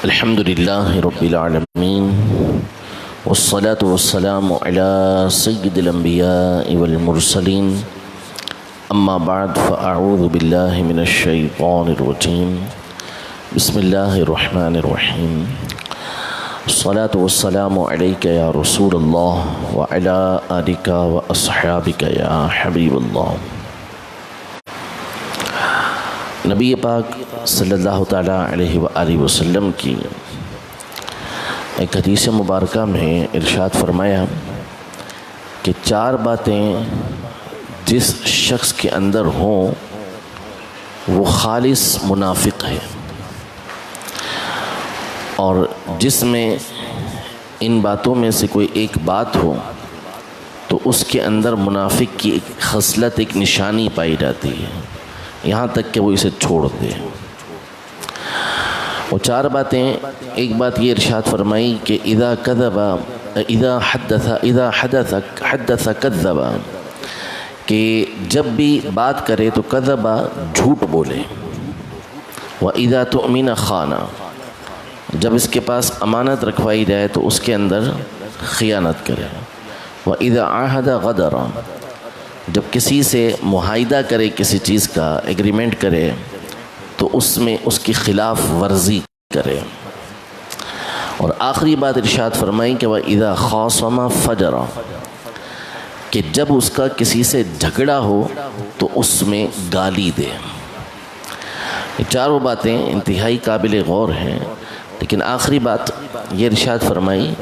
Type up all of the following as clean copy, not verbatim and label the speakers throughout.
Speaker 1: الحمد لله رب العالمين والصلاة والسلام على سيد الأنبياء والمرسلين أما بعد فأعوذ بالله من الشيطان الرجيم بسم الله الرحمن الرحيم الصلاة والسلام عليك يا رسول الله وعلى آلك وأصحابك يا حبيب الله۔ نبی پاک صلی اللہ تعالیٰ علیہ وآلہ وسلم کی ایک حدیث مبارکہ میں ارشاد فرمایا کہ چار باتیں جس شخص کے اندر ہوں وہ خالص منافق ہے، اور جس میں ان باتوں میں سے کوئی ایک بات ہو تو اس کے اندر منافق کی ایک خصلت، ایک نشانی پائی جاتی ہے، یہاں تک کہ وہ اسے چھوڑ دے۔ وہ چار باتیں، ایک بات یہ ارشاد فرمائی کہ اذا حدث کذب، کہ جب بھی بات کرے تو کذب، جھوٹ بولے، واذا تؤمن خان، جب اس کے پاس امانت رکھوائی جائے تو اس کے اندر خیانت کرے، واذا عاہد غدر، جب کسی سے معاہدہ کرے، کسی چیز کا ایگریمنٹ کرے تو اس میں اس کی خلاف ورزی کرے، اور آخری بات ارشاد فرمائی کہ وَإِذَا خَاصَمَ فَجَرَ، کہ جب اس کا کسی سے جھگڑا ہو تو اس میں گالی دے۔ یہ چاروں باتیں انتہائی قابل غور ہیں، لیکن آخری بات یہ ارشاد فرمائی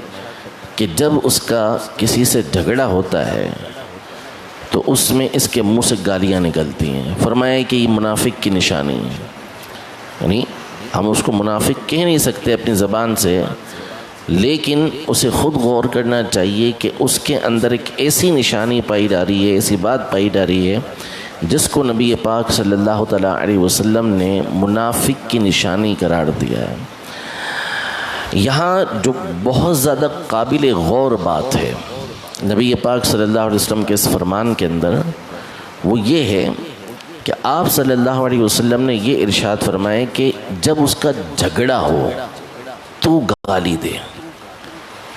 Speaker 1: کہ جب اس کا کسی سے جھگڑا ہوتا ہے تو اس میں اس کے منہ سے گالیاں نکلتی ہیں۔ فرمایا کہ یہ منافق کی نشانی ہے، یعنی ہم اس کو منافق کہہ نہیں سکتے اپنی زبان سے، لیکن اسے خود غور کرنا چاہیے کہ اس کے اندر ایک ایسی نشانی پائی جا رہی ہے، ایسی بات پائی جا رہی ہے جس کو نبی پاک صلی اللہ تعالیٰ علیہ وسلم نے منافق کی نشانی قرار دیا ہے۔ یہاں جو بہت زیادہ قابل غور بات ہے نبی پاک صلی اللہ علیہ وسلم کے اس فرمان کے اندر، وہ یہ ہے کہ آپ صلی اللہ علیہ وسلم نے یہ ارشاد فرمائے کہ جب اس کا جھگڑا ہو تو گالی دے۔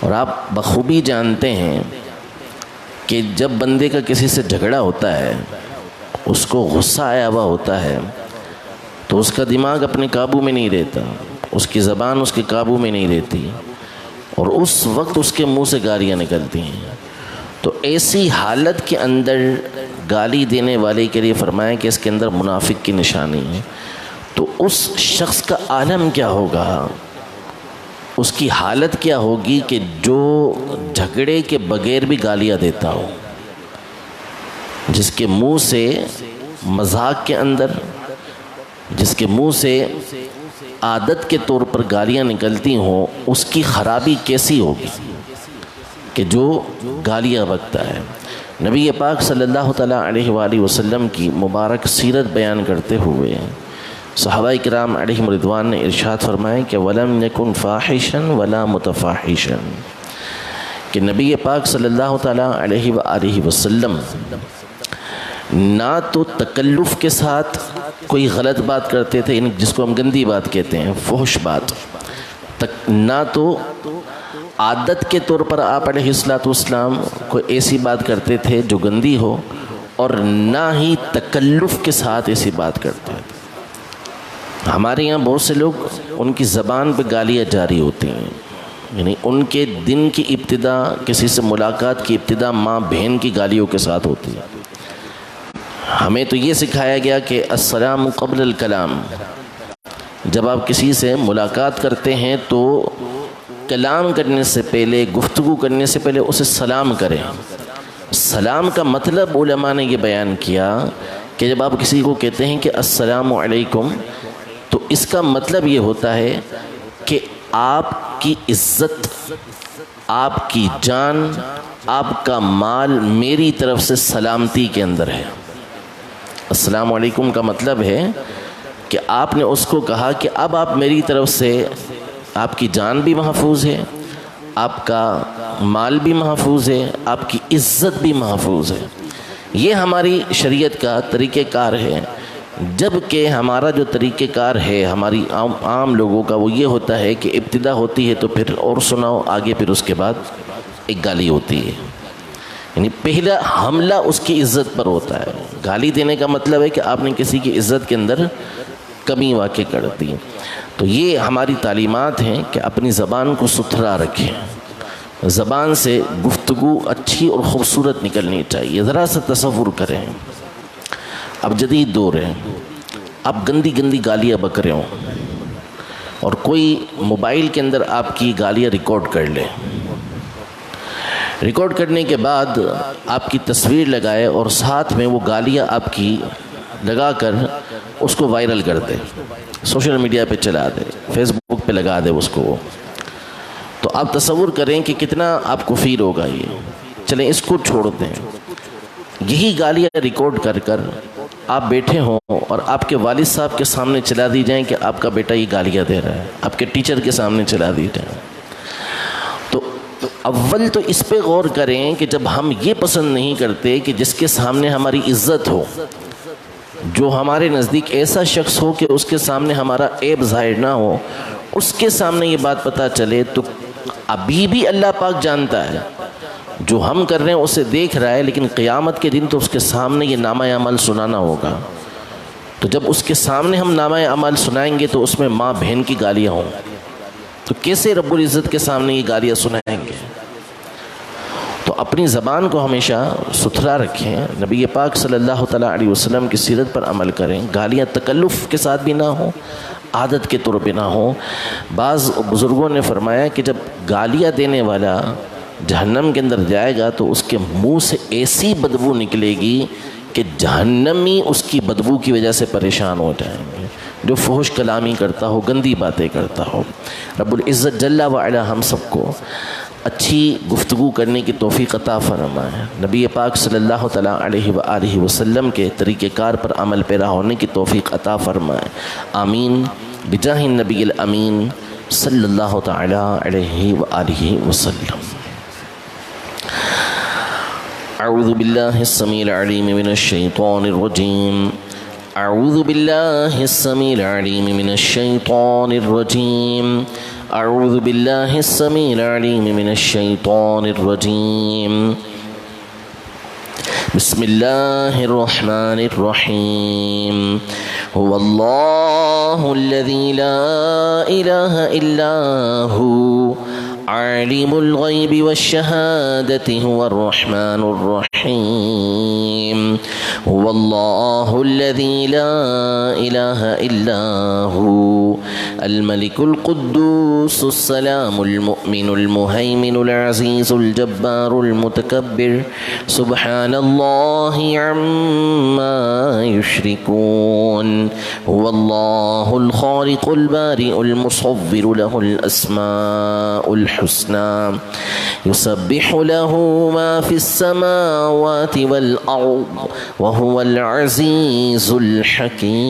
Speaker 1: اور آپ بخوبی جانتے ہیں کہ جب بندے کا کسی سے جھگڑا ہوتا ہے، اس کو غصہ آیا ہوا ہوتا ہے، تو اس کا دماغ اپنے قابو میں نہیں رہتا، اس کی زبان اس کے قابو میں نہیں رہتی، اور اس وقت اس کے منہ سے گالیاں نکلتی ہیں۔ تو ایسی حالت کے اندر گالی دینے والے کے لیے فرمایا کہ اس کے اندر منافق کی نشانی ہے۔ تو اس شخص کا عالم کیا ہوگا، اس کی حالت کیا ہوگی کہ جو جھگڑے کے بغیر بھی گالیاں دیتا ہو، جس کے منہ سے مذاق کے اندر، جس کے منہ سے عادت کے طور پر گالیاں نکلتی ہوں، اس کی خرابی کیسی ہوگی کہ جو گالیاں بکتا ہے۔ نبی پاک صلی اللہ تعالیٰ علیہ وآلہ وسلم کی مبارک سیرت بیان کرتے ہوئے صحابہ کرام علیہم رضوان نے ارشاد فرمایا کہ وَلَمْ يَكُنْ فَاحِشًا وَلَا مُتَفَاحِشًا، کہ نبی پاک صلی اللہ تعالیٰ علیہ وآلہ وسلم نہ تو تکلف کے ساتھ کوئی غلط بات کرتے تھے، جس کو ہم گندی بات کہتے ہیں، فحش بات، نہ تو عادت کے طور پر آپ علیہ السلام کوئی ایسی بات کرتے تھے جو گندی ہو، اور نہ ہی تکلف کے ساتھ ایسی بات کرتے تھے۔ ہمارے یہاں بہت سے لوگ، ان کی زبان پہ گالیاں جاری ہوتی ہیں، یعنی ان کے دن کی ابتدا، کسی سے ملاقات کی ابتدا ماں بہن کی گالیوں کے ساتھ ہوتی ہے۔ ہمیں تو یہ سکھایا گیا کہ السلام قبل الکلام، جب آپ کسی سے ملاقات کرتے ہیں تو کلام کرنے سے پہلے، گفتگو کرنے سے پہلے اسے سلام کریں۔ سلام کا مطلب علماء نے یہ بیان کیا کہ جب آپ کسی کو کہتے ہیں کہ السلام علیکم، تو اس کا مطلب یہ ہوتا ہے کہ آپ کی عزت، آپ کی جان، آپ کا مال میری طرف سے سلامتی کے اندر ہے۔ السلام علیکم کا مطلب ہے کہ آپ نے اس کو کہا کہ اب آپ میری طرف سے، آپ کی جان بھی محفوظ ہے، آپ کا مال بھی محفوظ ہے، آپ کی عزت بھی محفوظ ہے۔ یہ ہماری شریعت کا طریقہ کار ہے جب کہ ہمارا جو طریقہ کار ہے ہماری عام لوگوں کا وہ یہ ہوتا ہے کہ ابتدا ہوتی ہے تو پھر اور سناؤ آگے، پھر اس کے بعد ایک گالی ہوتی ہے، یعنی پہلا حملہ اس کی عزت پر ہوتا ہے۔ گالی دینے کا مطلب ہے کہ آپ نے کسی کی عزت کے اندر کمی واقع کر دی۔ تو یہ ہماری تعلیمات ہیں کہ اپنی زبان کو ستھرا رکھیں، زبان سے گفتگو اچھی اور خوبصورت نکلنی چاہیے۔ ذرا سا تصور کریں، اب جدید دور ہے، اب گندی گندی گالیاں بک رہے ہوں اور کوئی موبائل کے اندر آپ کی گالیاں ریکارڈ کر لے، ریکارڈ کرنے کے بعد آپ کی تصویر لگائے اور ساتھ میں وہ گالیاں آپ کی لگا کر اس کو وائرل کر دے، سوشل میڈیا پہ چلا دے، فیس بک پہ لگا دے اس کو، تو آپ تصور کریں کہ کتنا آپ کو فیل ہوگا۔ یہ چلیں اس کو چھوڑ دیں، یہی گالیاں ریکارڈ کر کر آپ بیٹھے ہوں اور آپ کے والد صاحب کے سامنے چلا دی جائیں کہ آپ کا بیٹا یہ گالیاں دے رہا ہے، آپ کے ٹیچر کے سامنے چلا دی جائیں، تو اول تو اس پہ غور کریں کہ جب ہم یہ پسند نہیں کرتے کہ جس کے سامنے ہماری عزت ہو، جو ہمارے نزدیک ایسا شخص ہو کہ اس کے سامنے ہمارا عیب ظاہر نہ ہو، اس کے سامنے یہ بات پتہ چلے، تو ابھی بھی اللہ پاک جانتا ہے جو ہم کر رہے ہیں اسے دیکھ رہا ہے، لیکن قیامت کے دن تو اس کے سامنے یہ نامہ اعمال سنانا ہوگا۔ تو جب اس کے سامنے ہم نامہ اعمال سنائیں گے تو اس میں ماں بہن کی گالیاں ہوں، تو کیسے رب العزت کے سامنے یہ گالیاں سنائیں گے؟ تو اپنی زبان کو ہمیشہ ستھرا رکھیں، نبی پاک صلی اللہ تعالیٰ علیہ وسلم کی سیرت پر عمل کریں، گالیاں تکلف کے ساتھ بھی نہ ہوں، عادت کے طور پہ نہ ہوں۔ بعض بزرگوں نے فرمایا کہ جب گالیاں دینے والا جہنم کے اندر جائے گا تو اس کے منہ سے ایسی بدبو نکلے گی کہ جہنمی اس کی بدبو کی وجہ سے پریشان ہو جائیں گے، جو فحش کلامی کرتا ہو، گندی باتیں کرتا ہو۔ رب العزت جل وعلا ہم سب کو اچھی گفتگو کرنے کی توفیق عطا فرمائے، نبی پاک صلی اللہ تعالیٰ علیہ وآلہ وسلم کے طریقہ کار پر عمل پیرا ہونے کی توفیق عطا فرمائے، آمین بجاہ النبی الامین صلی اللہ تعالیٰ علیہ وآلہ وسلم۔ اعوذ باللہ السمیع العلیم من الشیطان الرجیم، اعوذ باللہ السمیع العلیم من الشیطان الرجیم، اعوذ باللہ السمیع العلیم من الشیطان الرجیم، بسم اللہ الرحمن الرحیم، هو اللہ الذی لا الہ الا هو عالم الغیب والشہادة هو الرحمن الرحیم، هو اللہ الذی لا الہ الا هو الملك القدوس السلام المؤمن المهيمن العزيز الجبار المتكبر سبحان الله عما يشركون، هو الله الخالق البارئ المصور له الأسماء الحسنى يسبح له ما في السماوات والأرض وهو العزيز الحكيم۔